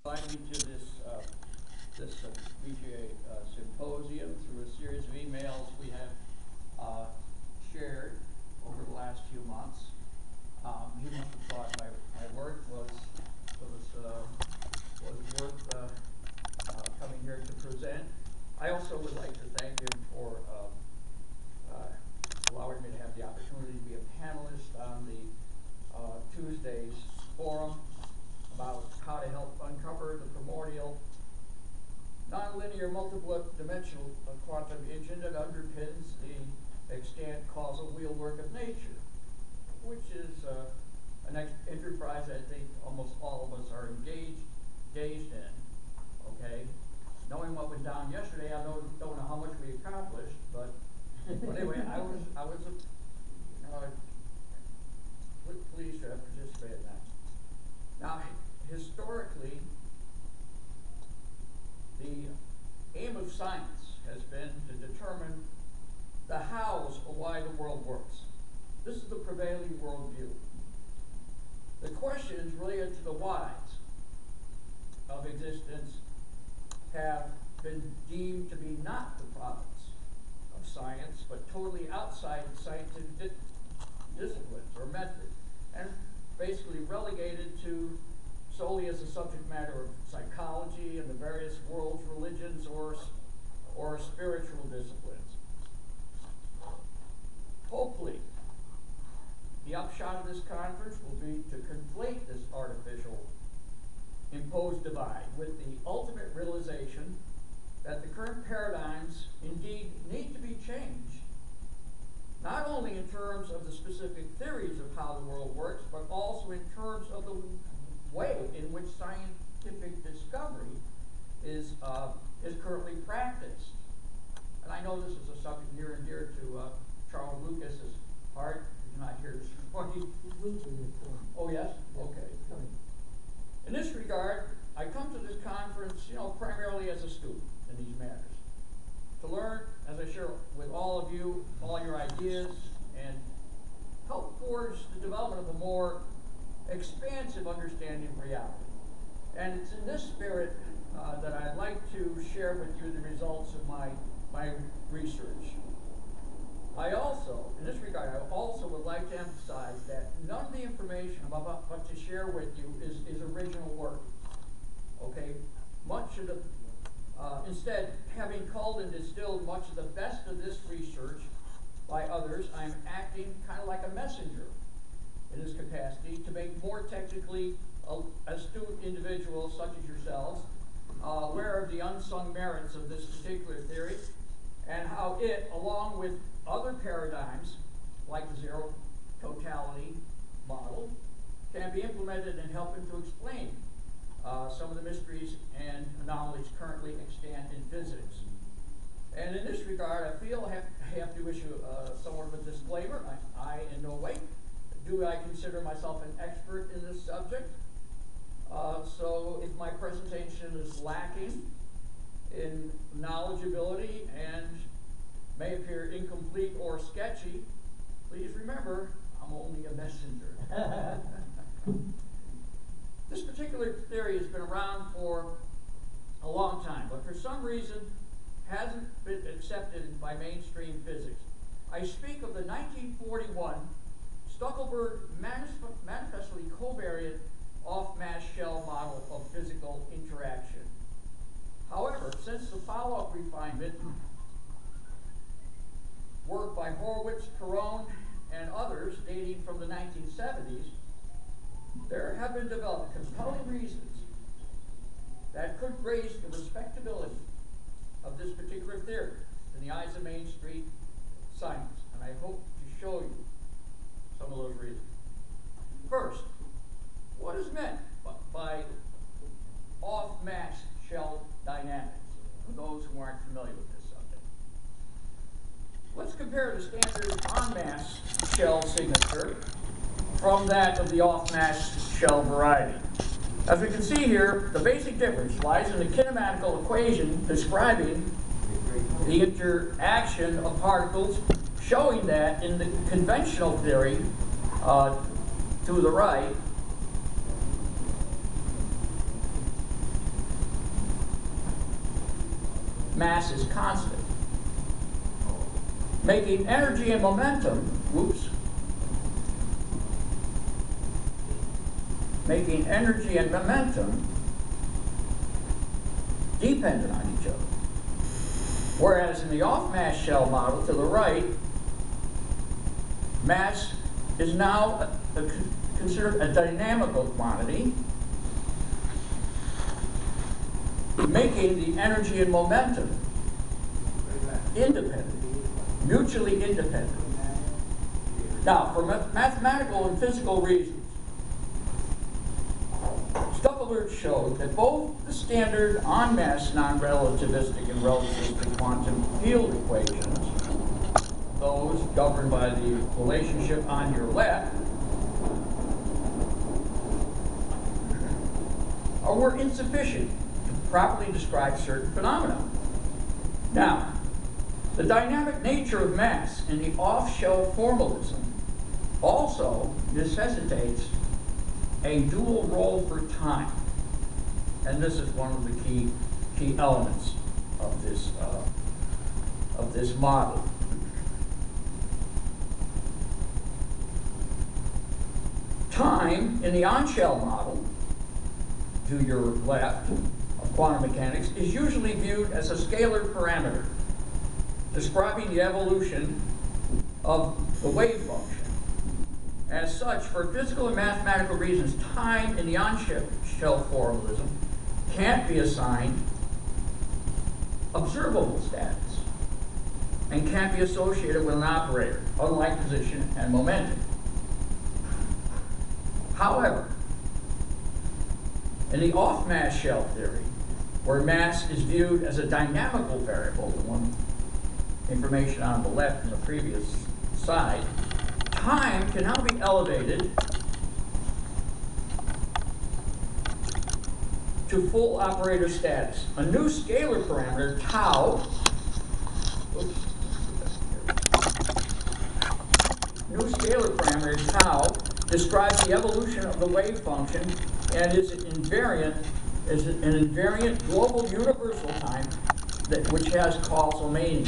Invited me to this Vigier symposium through a series of emails we have shared over the last few months. He must have thought my work was worth coming here to present. I also would like to thank him for allowing me to have the opportunity to be a panelist on the Tuesday's forum about how to help uncover the primordial nonlinear multiple-dimensional quantum engine that underpins the extant causal wheelwork of nature, which is an enterprise I think almost all of us are engaged in. Okay, knowing what went down yesterday, I don't know how much we accomplished, but anyway, I was pleased to have participated in that. Now, historically, the aim of science has been to determine the hows of why the world works. This is the prevailing worldview. The questions related to the whys of existence have been deemed to be not the province of science, but totally outside the scientific disciplines or methods, and basically relegated to solely as a subject matter of psychology and the various world's religions or spiritual disciplines. Hopefully, the upshot of this conference will be to conflate this artificial imposed divide with the ultimate realization that the current paradigms indeed need to be changed, not only in terms of the specific theories of how the world works, but also in terms of the way in which scientific discovery is currently practiced. And I know this is a subject near and dear to Charles Lucas's heart. He's not here this morning. Oh, yes? Okay. In this regard, I come to this conference, primarily as a student in these matters, to learn, as I share with all of you, all your ideas, and help forge the development of a more expansive understanding of reality. And it's in this spirit that I'd like to share with you the results of my research. In this regard, I also would like to emphasize that none of the information I'm about to share with you is original work. Okay? Much of the instead, having culled and distilled much of the best of this research by others, I'm acting kind of like a messenger in this capacity to make more technically astute individuals such as yourselves aware of the unsung merits of this particular theory and how it, along with other paradigms like the zero totality model, can be implemented in helping to explain some of the mysteries and anomalies currently extant in physics. And in this regard, I feel I have to issue somewhat of a disclaimer. I in no way do I consider myself an expert in this subject. So if my presentation is lacking in knowledgeability and may appear incomplete or sketchy, please remember, I'm only a messenger. This particular theory has been around for a long time, but for some reason hasn't been accepted by mainstream physics. I speak of the 1941 Stuckelberg manifestly covariant off-mass shell model of physical interaction. However, since the follow-up refinement work by Horowitz, Piron, and others dating from the 1970s, there have been developed compelling reasons that could raise the respectability of this particular theory in the eyes of mainstream science, and I hope to show you some of those reasons. First, what is meant by off-mass shell dynamics, for those who aren't familiar with this subject? Let's compare the standard on-mass shell signature from that of the off-mass shell variety. As we can see here, the basic difference lies in the kinematical equation describing the interaction of particles, showing that in the conventional theory to the right, mass is constant, making energy and momentum, making energy and momentum dependent on each other. Whereas in the off-mass shell model to the right, mass is now considered a dynamical quantity, making the energy and momentum independent, mutually independent. Now, for mathematical and physical reasons, Stuckelberg showed that both the standard on-mass non-relativistic and relativistic quantum field equations, those governed by the relationship on your left, were insufficient to properly describe certain phenomena. Now, the dynamic nature of mass in the off-shell formalism also necessitates a dual role for time, and this is one of the key elements of this model. Time in the on-shell model, to your left, of quantum mechanics, is usually viewed as a scalar parameter describing the evolution of the wave function. As such, for physical and mathematical reasons, time in the on-shell formalism can't be assigned observable status and can't be associated with an operator, unlike position and momentum. However, in the off-mass shell theory, where mass is viewed as a dynamical variable, the one information on the left from the previous side, time can now be elevated to full operator status. A new scalar parameter, tau, describes the evolution of the wave function and is an invariant global universal time which has causal meaning.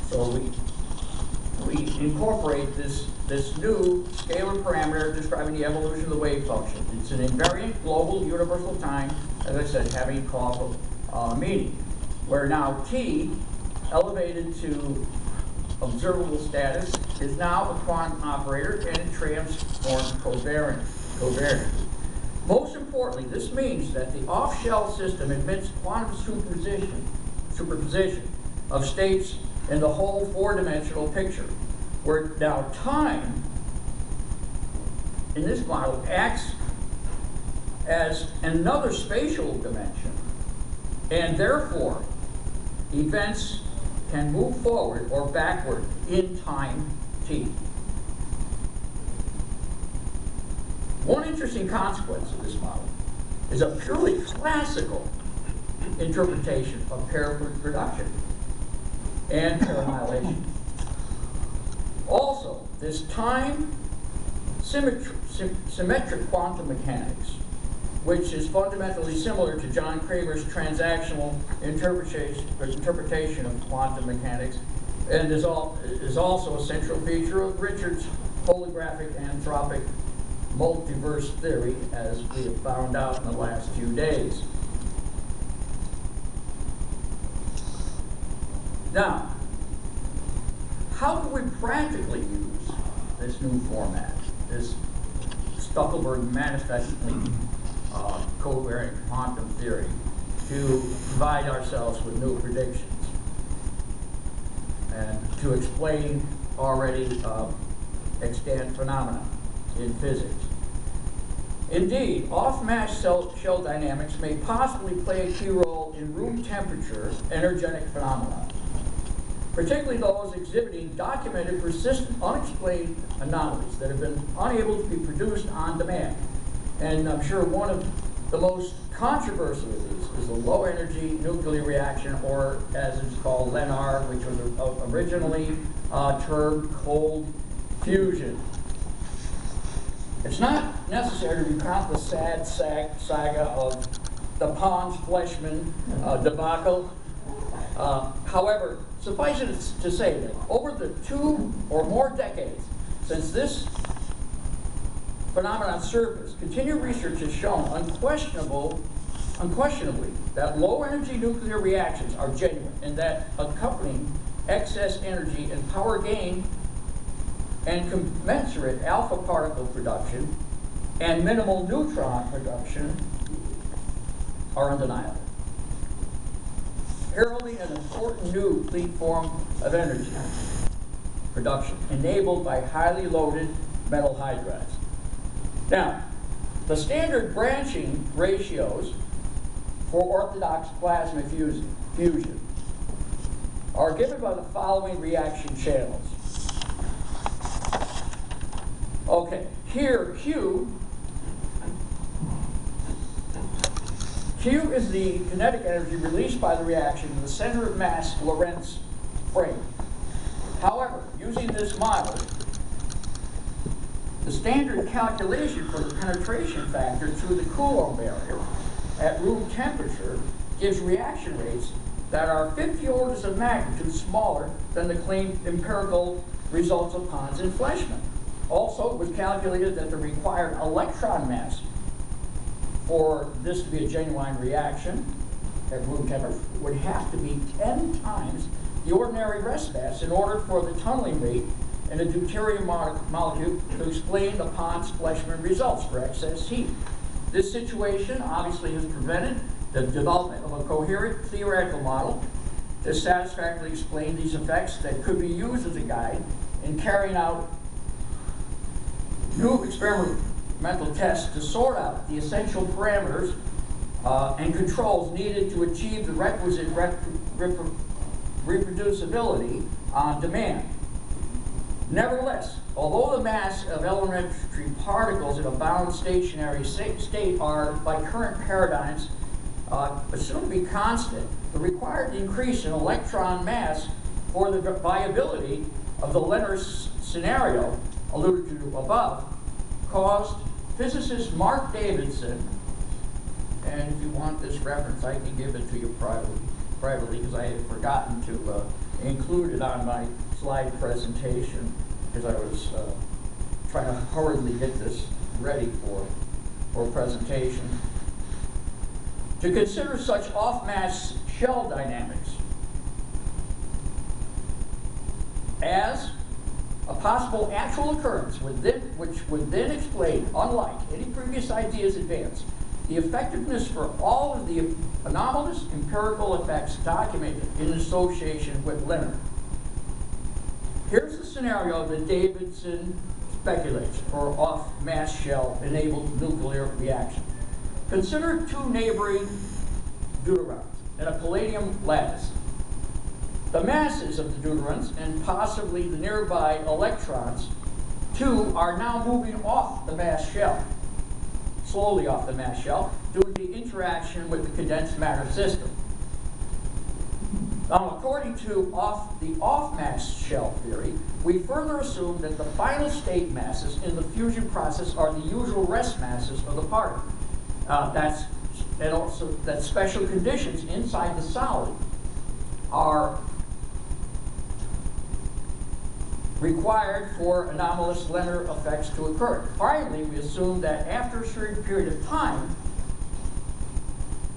So we incorporate this new scalar parameter describing the evolution of the wave function. It's an invariant global universal time, as I said, having causal meaning, where now t, elevated to observable status, is now a quantum operator and it transforms covariant. Most importantly, this means that the off-shell system admits quantum superposition of states in the whole four-dimensional picture, where now time in this model acts as another spatial dimension, and therefore events can move forward or backward in time t. One interesting consequence of this model is a purely classical interpretation of pair production and pair annihilation. Also, this time symmetric quantum mechanics, which is fundamentally similar to John Cramer's transactional interpretation of quantum mechanics, and is also a central feature of Richard's holographic anthropic multiverse theory, as we have found out in the last few days. Now, how do we practically use this new format, this Stuckelberg manifestly covariant quantum theory, to provide ourselves with new predictions and to explain already extant phenomena in physics? Indeed, off-mass shell dynamics may possibly play a key role in room temperature energetic phenomena, particularly those exhibiting documented, persistent, unexplained anomalies that have been unable to be produced on demand. And I'm sure one of the most controversial of these is the low-energy nuclear reaction, or as it's called, LENR, which was originally termed cold fusion. It's not necessary to recount the sad saga of the Pons-Fleischmann debacle. However, suffice it to say that over the 2 or more decades since this phenomenon surfaced, continued research has shown unquestionably that low-energy nuclear reactions are genuine and that accompanying excess energy and power gain and commensurate alpha particle production and minimal neutron production are undeniable, heralding an important new clean form of energy production enabled by highly loaded metal hydrides. Now, the standard branching ratios for orthodox plasma fusion are given by the following reaction channels. Okay, here Q is the kinetic energy released by the reaction in the center of mass Lorentz frame. However, using this model, the standard calculation for the penetration factor through the Coulomb barrier at room temperature gives reaction rates that are 50 orders of magnitude smaller than the claimed empirical results of Pons and Fleischmann. Also, it was calculated that the required electron mass for this to be a genuine reaction at room temperature would have to be 10 times the ordinary rest mass in order for the tunneling rate in a deuterium molecule to explain the Pons-Fleischmann results for excess heat. This situation obviously has prevented the development of a coherent theoretical model to satisfactorily explain these effects that could be used as a guide in carrying out new experimental tests to sort out the essential parameters and controls needed to achieve the requisite reproducibility on demand. Nevertheless, although the mass of elementary particles in a bound stationary state are, by current paradigms, assumed to be constant, the required increase in electron mass for the viability of the Lehner scenario alluded to above caused physicist Mark Davidson, and if you want this reference, I can give it to you privately because I had forgotten to include it on my slide presentation because I was trying to hurriedly get this ready for presentation, to consider such off-mass shell dynamics as a possible actual occurrence which would then explain, unlike any previous ideas advanced, the effectiveness for all of the anomalous empirical effects documented in association with Lehner. Here's the scenario that Davidson speculates for off-mass shell-enabled nuclear reaction. Consider 2 neighboring deuterons and a palladium lattice. The masses of the deuterons and possibly the nearby electrons, too, are now moving off the mass shell, slowly off the mass shell, due to the interaction with the condensed matter system. Now, according to the off-mass shell theory, we further assume that the final state masses in the fusion process are the usual rest masses of the particle. And also that special conditions inside the solid are required for anomalous Lehner effects to occur. Finally, we assume that after a certain period of time,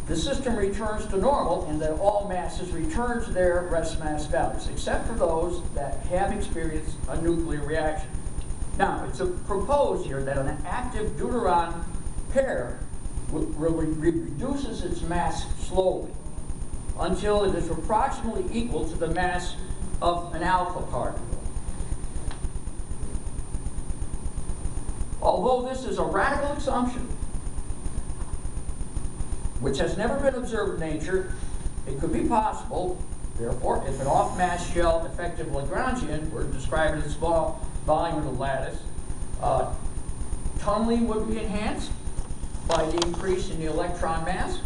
the system returns to normal and that all masses return to their rest mass values, except for those that have experienced a nuclear reaction. Now, it's proposed here that an active deuteron pair reduces its mass slowly until it is approximately equal to the mass of an alpha particle. Although this is a radical assumption, which has never been observed in nature, it could be possible, therefore, if an off-mass shell effective Lagrangian were described as a small volume of the lattice, tunneling would be enhanced by the increase in the electron mass,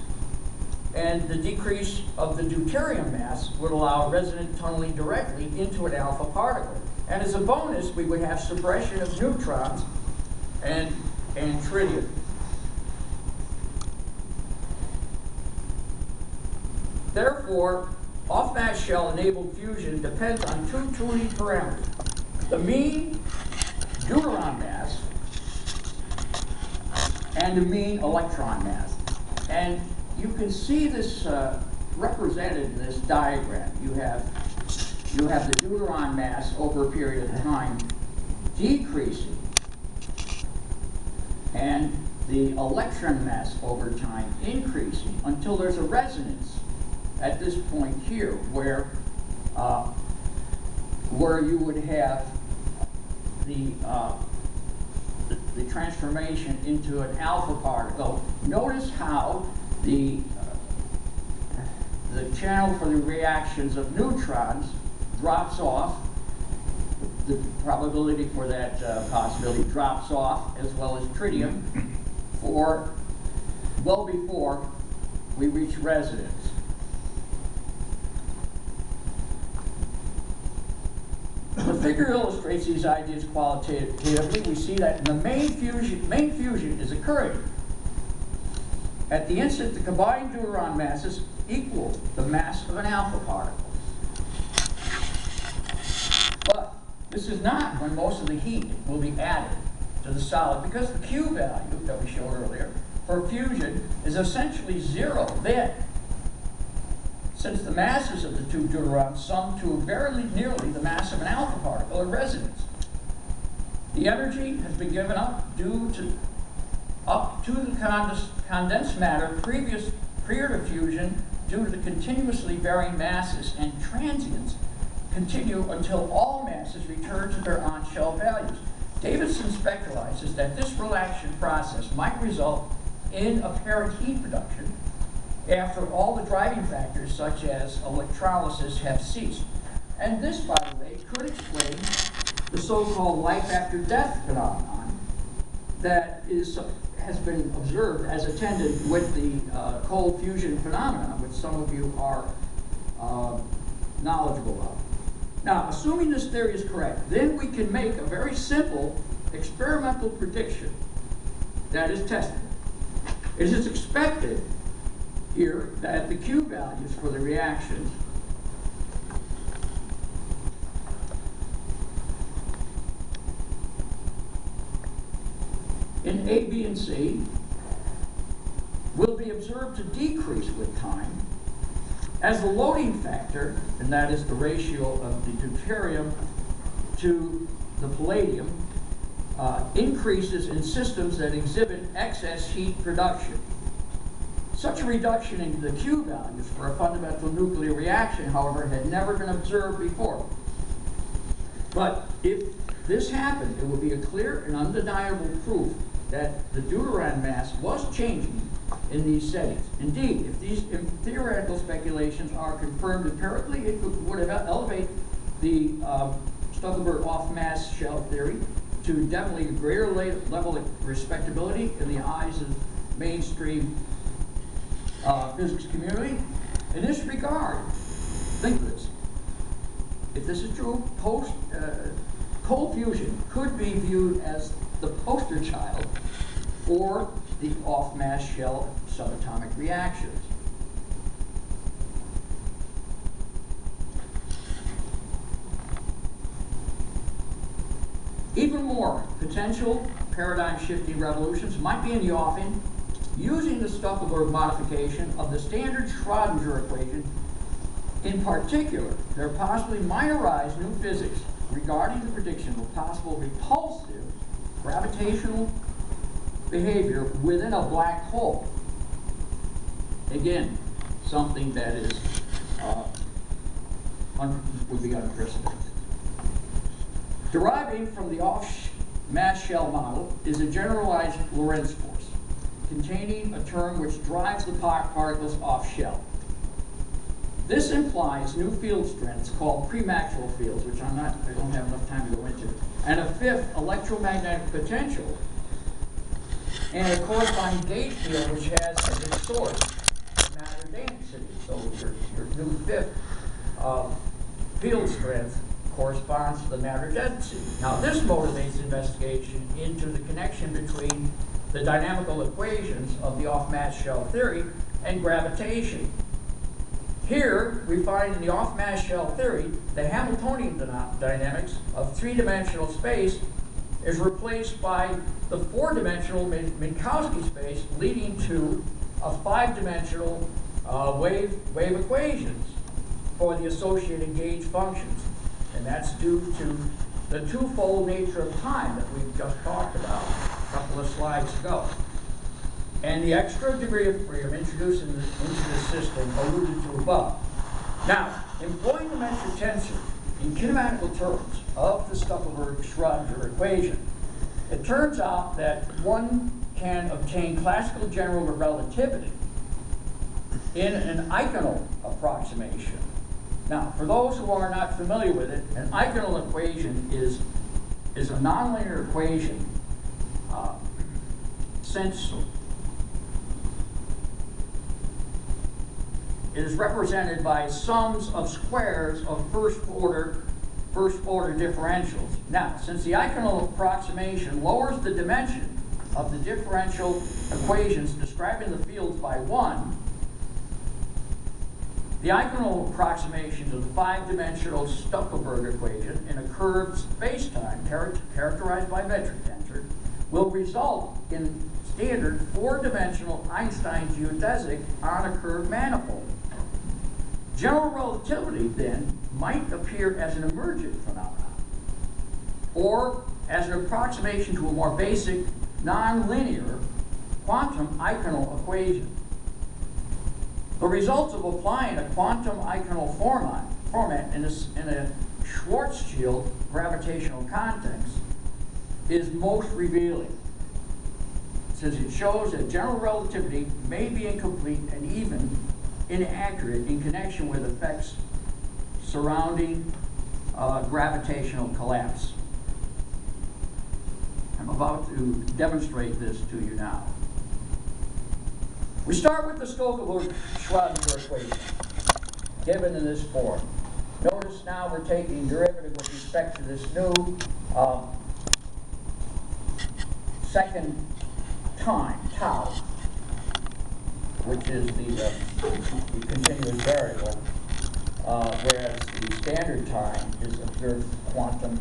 and the decrease of the deuterium mass would allow resonant tunneling directly into an alpha particle. And as a bonus, we would have suppression of neutrons and tritium. Therefore, off-mass shell-enabled fusion depends on two tuning parameters: the mean deuteron mass and the mean electron mass. And you can see this represented in this diagram. You have the deuteron mass over a period of time decreasing, and the electron mass over time increasing until there's a resonance at this point here, where you would have the transformation into an alpha particle. Notice how the channel for the reactions of neutrons drops off. The probability for that possibility drops off, as well as tritium, well before we reach resonance. The figure illustrates these ideas qualitatively. We see that the main fusion is occurring at the instant the combined deuteron masses equal the mass of an alpha particle. But this is not when most of the heat will be added to the solid, because the Q value that we showed earlier for fusion is essentially zero then, since the masses of the two deuterons sum to very nearly the mass of an alpha particle at resonance. The energy has been given up to the condensed matter prior to fusion due to the continuously varying masses, and transients continue until all masses return to their on-shell values. Davidson speculates that this relaxation process might result in apparent heat production after all the driving factors, such as electrolysis, have ceased. And this, by the way, could explain the so-called life after death phenomenon that has been observed as attended with the cold fusion phenomenon, which some of you are knowledgeable of. Now, assuming this theory is correct, then we can make a very simple experimental prediction that is testable. It is expected here that the Q values for the reactions in A, B, and C will be observed to decrease with time as the loading factor, and that is the ratio of the deuterium to the palladium, increases in systems that exhibit excess heat production. Such a reduction in the Q values for a fundamental nuclear reaction, however, had never been observed before. But if this happened, it would be a clear and undeniable proof that the deuteron mass was changing in these settings. Indeed, if these theoretical speculations are confirmed empirically, it would elevate the Stuckelberg off-mass shell theory to definitely a greater level of respectability in the eyes of mainstream physics community. In this regard, think of this. If this is true, cold fusion could be viewed as the poster child for the off-mass shell subatomic reactions. Even more potential paradigm-shifting revolutions might be in the offing using the Stuckelberg modification of the standard Schrödinger equation. In particular, there possibly might arise new physics regarding the prediction of possible repulsive gravitational behavior within a black hole. Again, something that is would be unprecedented. Deriving from the off-mass shell model is a generalized Lorentz force, containing a term which drives the particles off-shell. This implies new field strengths called pre-Maxwell fields, which I don't have enough time to go into, and a fifth electromagnetic potential, and a corresponding gauge field which has as its source matter density. So your new fifth field strength corresponds to the matter density. Now this motivates investigation into the connection between the dynamical equations of the off-mass shell theory and gravitation. Here, we find in the off-mass shell theory, the Hamiltonian dynamics of three-dimensional space is replaced by the four-dimensional Minkowski space, leading to a five-dimensional wave equations for the associated gauge functions. And that's due to the twofold nature of time that we've just talked about a couple of slides ago. And the extra degree of freedom introduced into the system alluded to above. Now, employing the metric tensor in kinematical terms of the Stuckelberg-Schrödinger equation, it turns out that one can obtain classical general relativity in an Eichenal approximation. Now, for those who are not familiar with it, an Eichenal equation is a nonlinear equation since it is represented by sums of squares of first order differentials. Now, since the Eichenal approximation lowers the dimension of the differential equations describing the fields by one, the Eichenal approximations of the five-dimensional Stuckelberg equation in a curved spacetime characterized by metric tensor will result in standard four-dimensional Einstein geodesic on a curved manifold. General relativity, then, might appear as an emergent phenomenon, or as an approximation to a more basic, nonlinear quantum Eichenal equation. The results of applying a quantum Eichenal format in a Schwarzschild gravitational context is most revealing, since it shows that general relativity may be incomplete and even inaccurate in connection with effects surrounding gravitational collapse. I'm about to demonstrate this to you now. We start with the Stuckelberg-Schrödinger equation, given in this form. Notice now we're taking derivative with respect to this new second time, tau, which is the continuous variable, whereas the standard time is observed quantum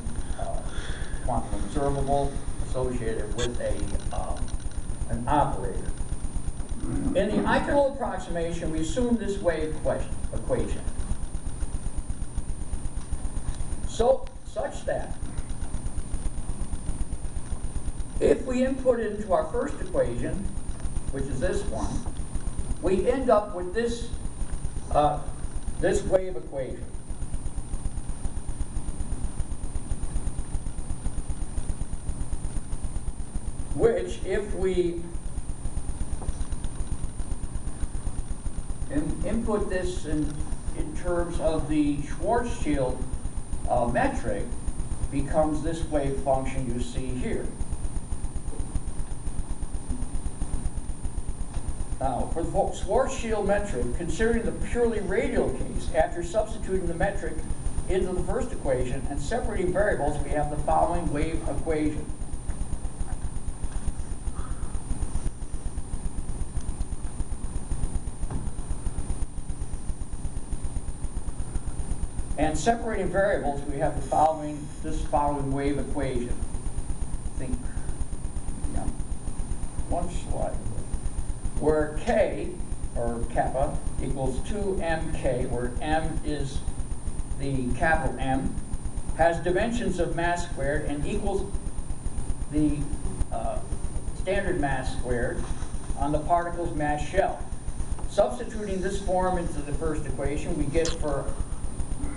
observable associated with an operator. In the Eichenal approximation, we assume this wave equation. Such that if we input it into our first equation, which is this one, we end up with this, this wave equation. Which, if we input this in terms of the Schwarzschild metric, becomes this wave function you see here. Now, for the Schwarzschild metric, considering the purely radial case, after substituting the metric into the first equation and separating variables, we have the following wave equation. And separating variables, we have the this following wave equation. I think, yeah, one slide. Where K, or kappa, equals 2mk, where m is the capital M, has dimensions of mass squared and equals the standard mass squared on the particle's mass shell. Substituting this form into the first equation, we get for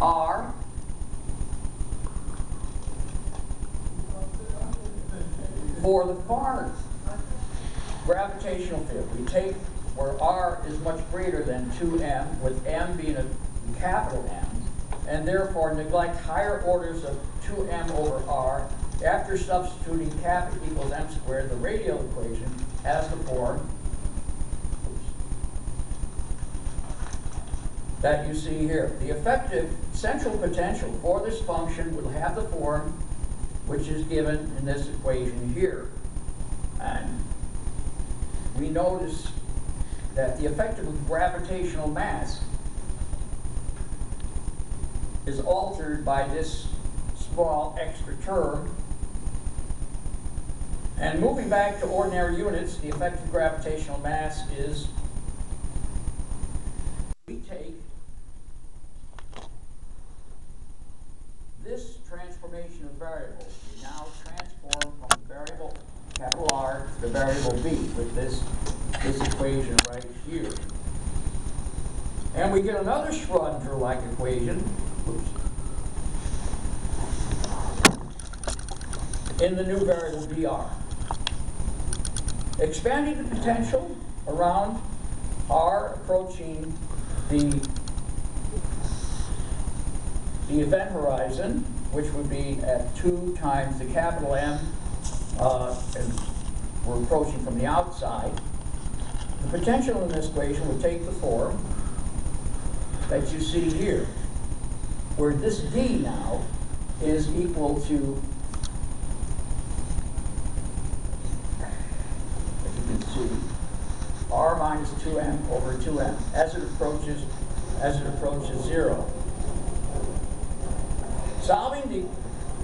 R for the far gravitational field. We take where R is much greater than 2m, with m being a capital M, and therefore neglect higher orders of 2m over R. After substituting kappa equals m squared, the radial equation has the form that you see here. The effective central potential for this function will have the form which is given in this equation here. And we notice that the effective gravitational mass is altered by this small extra term. And moving back to ordinary units, the effective gravitational mass is, we take this transformation of variables. We now transform from the variable capital R to the variable B with this equation right here. And we get another Schrödinger-like equation, in the new variable dr. Expanding the potential around R approaching the event horizon, which would be at 2 times the capital M, and we're approaching from the outside. The potential in this equation would take the form that you see here, where this D now is equal to, as you can see, R minus 2M over 2M as it approaches 0. Solving the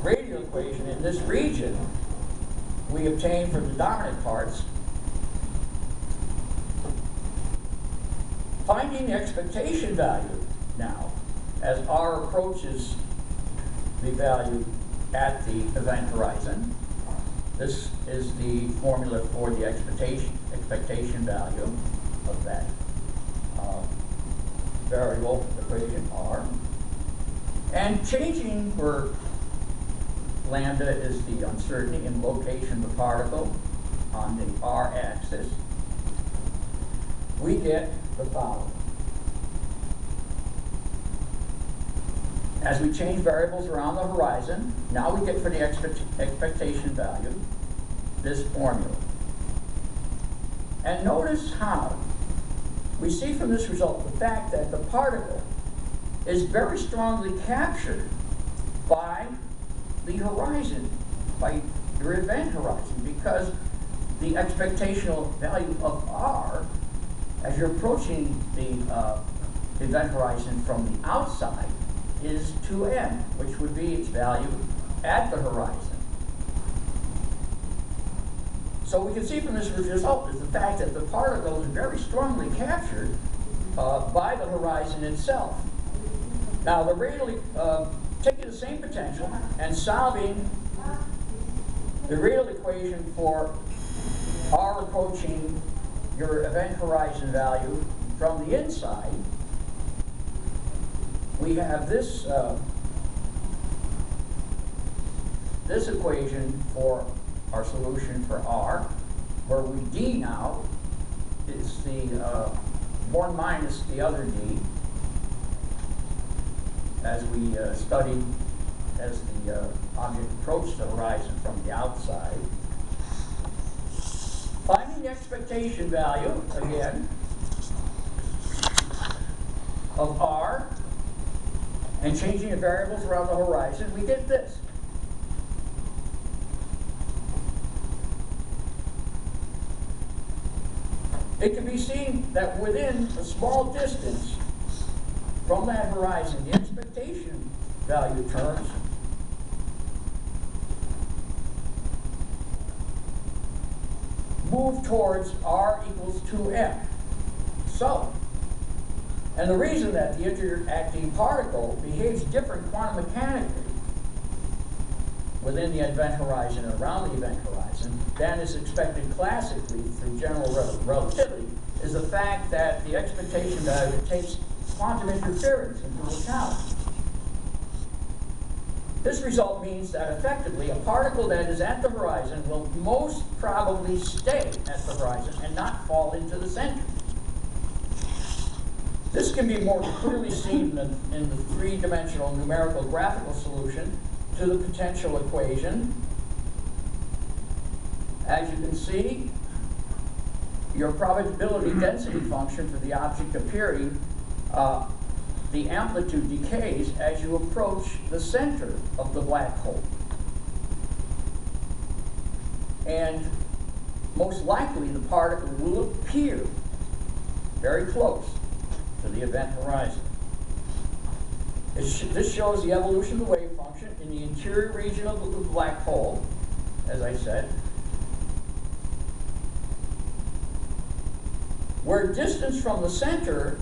radial equation in this region, we obtain from the dominant parts, finding the expectation value now as R approaches the value at the event horizon. This is the formula for the expectation value of that variable equation R. And changing for lambda is the uncertainty in location of the particle on the R axis. We get the following. As we change variables around the horizon, now we get for the expectation value this formula. And notice how we see from this result the fact that the particle is very strongly captured by the horizon, by your event horizon, because the expectational value of R, as you're approaching the event horizon from the outside, is 2m, which would be its value at the horizon. So we can see from this result is the fact that the particle is very strongly captured by the horizon itself. Now, the radial, taking the same potential and solving the radial equation for R approaching your event horizon value from the inside, we have this this equation for our solution for R, where we D now is the 1 minus the other D, as we studied as the object approached the horizon from the outside. Finding the expectation value, again, of R, and changing the variables around the horizon, we get this. It can be seen that within a small distance from that horizon, the expectation value terms move towards R equals 2m. So, and the reason that the interacting particle behaves different quantum mechanically within the event horizon and around the event horizon than is expected classically through general relativity is the fact that the expectation value takes quantum interference into account. This result means that effectively a particle that is at the horizon will most probably stay at the horizon and not fall into the center. This can be more clearly seen in the three-dimensional numerical graphical solution to the potential equation. As you can see, your probability density function for the object appearing, the amplitude decays as you approach the center of the black hole. And most likely the particle will appear very close to the event horizon. This shows the evolution of the wave function in the interior region of the black hole, as I said, where distance from the center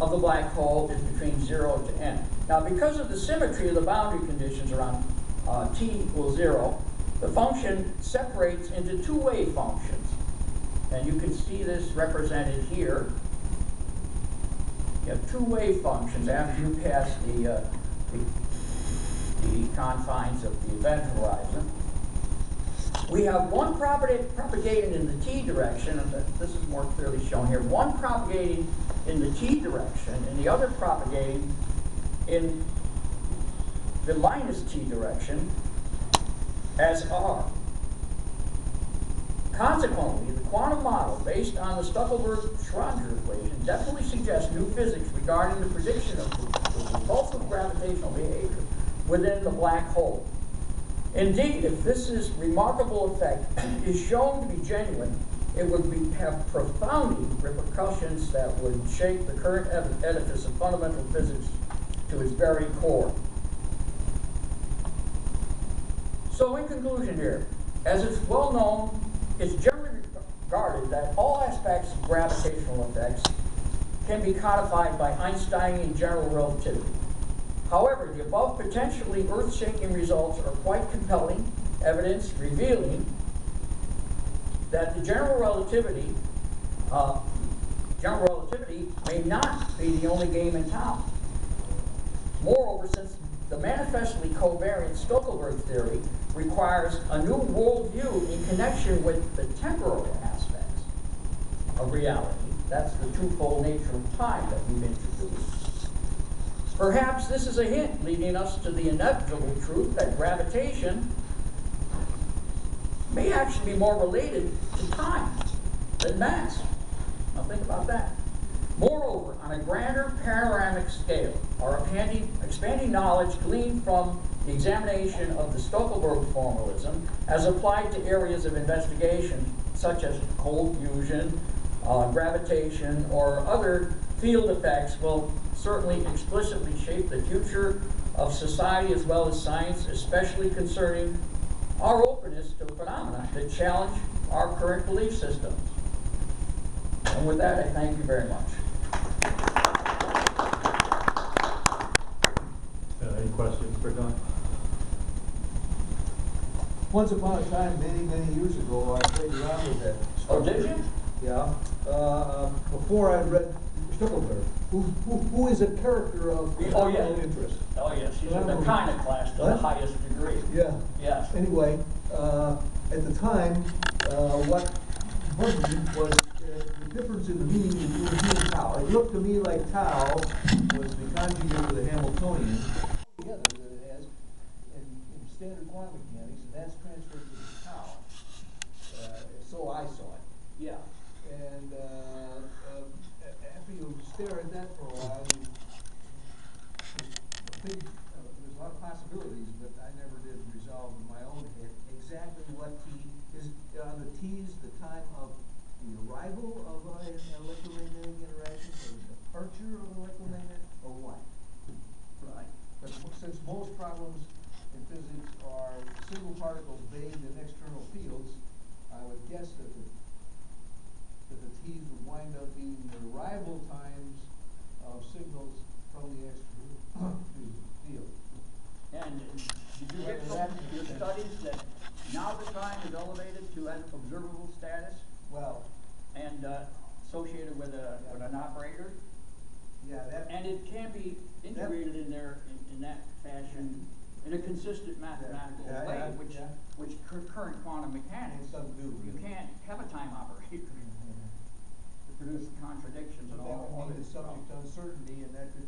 of the black hole is between 0 to n. Now, because of the symmetry of the boundary conditions around t equals 0, the function separates into two wave functions. And you can see this represented here. You have two wave functions after you pass the confines of the event horizon. We have one propagating in the t direction, and this is more clearly shown here. One propagating in the t direction, and the other propagating in the minus t direction as r. Consequently, the quantum model based on the Stuckelberg-Schrödinger equation definitely suggests new physics regarding the prediction of the repulsive gravitational behavior within the black hole. Indeed, if this remarkable effect is shown to be genuine, it would have profound repercussions that would shake the current edifice of fundamental physics to its very core. So in conclusion here, as it's well known, it's generally regarded that all aspects of gravitational effects can be codified by Einsteinian general relativity. However, the above potentially earth-shaking results are quite compelling evidence revealing that the general relativity may not be the only game in town. Moreover, since the manifestly covariant Stuckelberg theory requires a new worldview in connection with the temporal aspects of reality, that's the twofold nature of time that we've introduced. Perhaps this is a hint leading us to the inevitable truth that gravitation may actually be more related to time than mass. Now think about that. Moreover, on a grander panoramic scale, our expanding knowledge gleaned from the examination of the Stuckelberg formalism as applied to areas of investigation such as cold fusion, gravitation, or other field effects will certainly explicitly shape the future of society as well as science, especially concerning our openness to phenomena that challenge our current belief systems. And with that, I thank you very much. Any questions for Don? Once upon a time, many years ago, I played around with that. Oh, did you? Yeah. Before I read Stuckelberg, who is a character of fundamental interest. Oh, yes. He's in the iconoclast to the highest degree. Yeah. Yes. Anyway, at the time, what bugged me was the difference in the meaning between he and tau. It looked to me like tau was the conjugate of the Hamiltonian together that it has in standard quantum mechanics, and that's transferred to the tau. So I saw it. Yeah. And after you stare at that for a while, you think there's a lot of possibilities, but I never did resolve in my own head exactly what T is. The T is the time of the arrival of an electromagnetic interaction, or the departure of electromagnetic, or what? Right. But since most problems in physics are single particles bathed in external fields, I would guess that the T's would wind up being the arrival times of signals from the external field. And did you get from your studies that now the time is elevated to an observable status? Well, and associated with an operator? yeah, that. And it can be integrated in there in that fashion in a consistent mathematical way, which current quantum mechanics, you can't have a time operator to produce contradictions and all. That would mean it's subject to uncertainty, and that could